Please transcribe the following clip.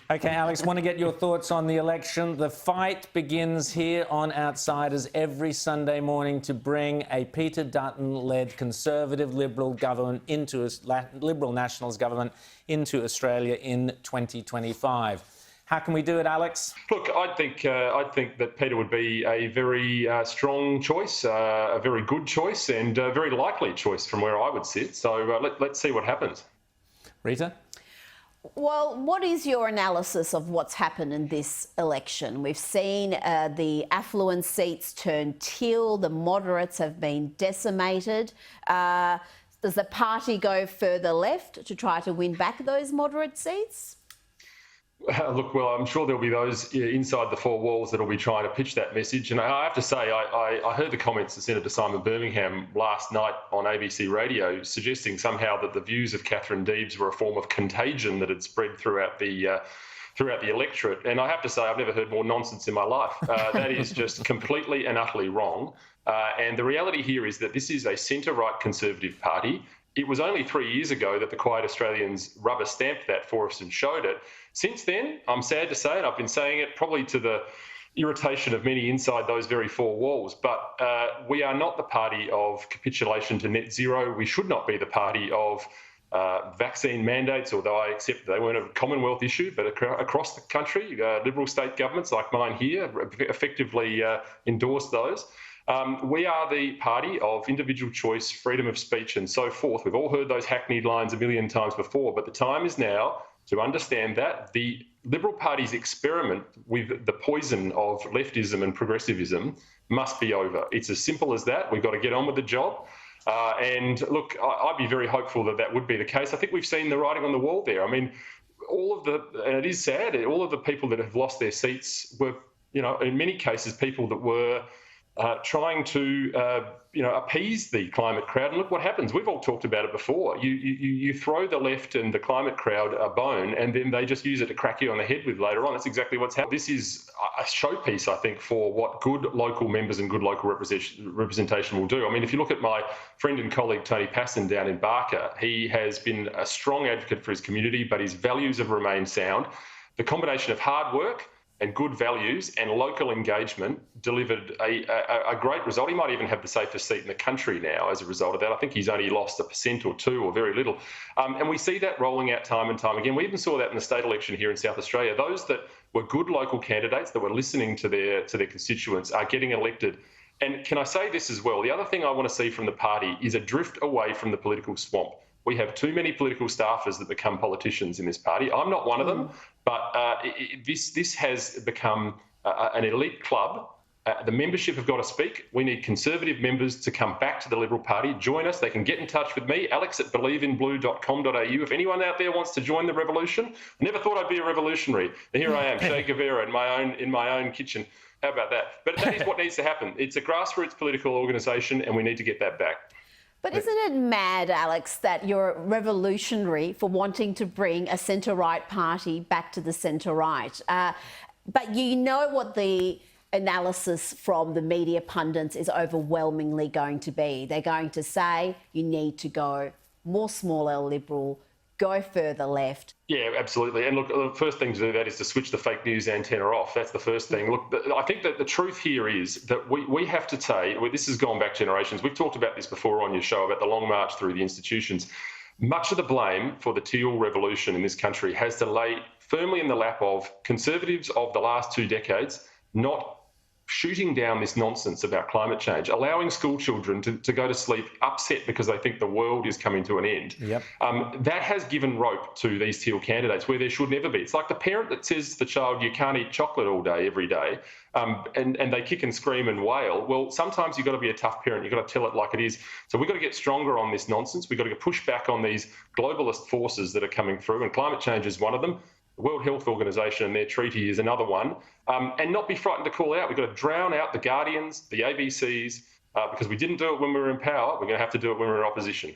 Okay, Alex, want to get your thoughts on the election. The fight begins here on Outsiders every Sunday morning to bring a Peter Dutton-led Conservative Liberal government Liberal Nationals government into Australia in 2025. How can we do it, Alex? Look, I think that Peter would be a very strong choice, a very good choice, and a very likely choice from where I would sit. So let's see what happens. Rita? Well, what is your analysis of what's happened in this election? We've seen the affluent seats turn teal, the moderates have been decimated. Does the party go further left to try to win back those moderate seats? Look, well, I'm sure there'll be those inside the four walls that'll be trying to pitch that message. And I have to say, I heard the comments of Senator Simon Birmingham last night on ABC Radio suggesting somehow that the views of Catherine Deebs were a form of contagion that had spread throughout the electorate. And I have to say, I've never heard more nonsense in my life. That is just completely and utterly wrong. And the reality here is that this is a centre-right Conservative party. It was only 3 years ago that the Quiet Australians rubber stamped that for us and showed it. Since then, I'm sad to say, and I've been saying it probably to the irritation of many inside those very four walls, but we are not the party of capitulation to net zero. We should not be the party of vaccine mandates, although I accept they weren't a Commonwealth issue, but across the country, Liberal state governments like mine here effectively endorse those. We are the party of individual choice, freedom of speech and so forth. We've all heard those hackneyed lines a million times before, but the time is now to understand that the Liberal Party's experiment with the poison of leftism and progressivism must be over. It's as simple as that. We've got to get on with the job. And look, I'd be very hopeful that that would be the case. I think we've seen the writing on the wall there. I mean, and it is sad, all of the people that have lost their seats were, in many cases, people that were trying to, appease the climate crowd. And look what happens. We've all talked about it before. You throw the left and the climate crowd a bone, and then they just use it to crack you on the head with later on. That's exactly what's happened. This is a showpiece, I think, for what good local members and good local representation will do. I mean, if you look at my friend and colleague Tony Passon down in Barker, he has been a strong advocate for his community, but his values have remained sound. The combination of hard work and good values and local engagement delivered a great result. He might even have the safest seat in the country now as a result of that. I think he's only lost 1% or 2% or very little. And we see that rolling out time and time again. We even saw that in the state election here in South Australia. Those that were good local candidates that were listening to their constituents are getting elected. And can I say this as well? The other thing I want to see from the party is a drift away from the political swamp. We have too many political staffers that become politicians in this party. I'm not one of them, but this has become an elite club. The membership have got to speak. We need Conservative members to come back to the Liberal Party. Join us. They can get in touch with me, alex@believeinblue.com.au. If anyone out there wants to join the revolution, I never thought I'd be a revolutionary. And here I am, Che Guevara in my own kitchen. How about that? But that is what needs to happen. It's a grassroots political organisation, and we need to get that back. But isn't it mad, Alex, that you're revolutionary for wanting to bring a centre-right party back to the centre-right? But you know what the analysis from the media pundits is overwhelmingly going to be. They're going to say you need to go more small L Liberal, go further left. Yeah, absolutely. And look, the first thing to do that is to switch the fake news antenna off. That's the first thing. Look, I think that the truth here is that we have to take, this has gone back generations. We've talked about this before on your show about the long march through the institutions. Much of the blame for the teal revolution in this country has to lay firmly in the lap of Conservatives of the last 2 decades, not shooting down this nonsense about climate change, allowing school children to go to sleep upset because they think the world is coming to an end. Yep. That has given rope to these teal candidates where there should never be. It's like the parent that says to the child, you can't eat chocolate all day, every day, and they kick and scream and wail. Well, sometimes you've got to be a tough parent. You've got to tell it like it is. So we've got to get stronger on this nonsense. We've got to push back on these globalist forces that are coming through, and climate change is one of them. The World Health Organization and their treaty is another one, and not be frightened to call out. We've got to drown out the Guardians, the ABCs, because we didn't do it when we were in power. We're going to have to do it when we're in opposition.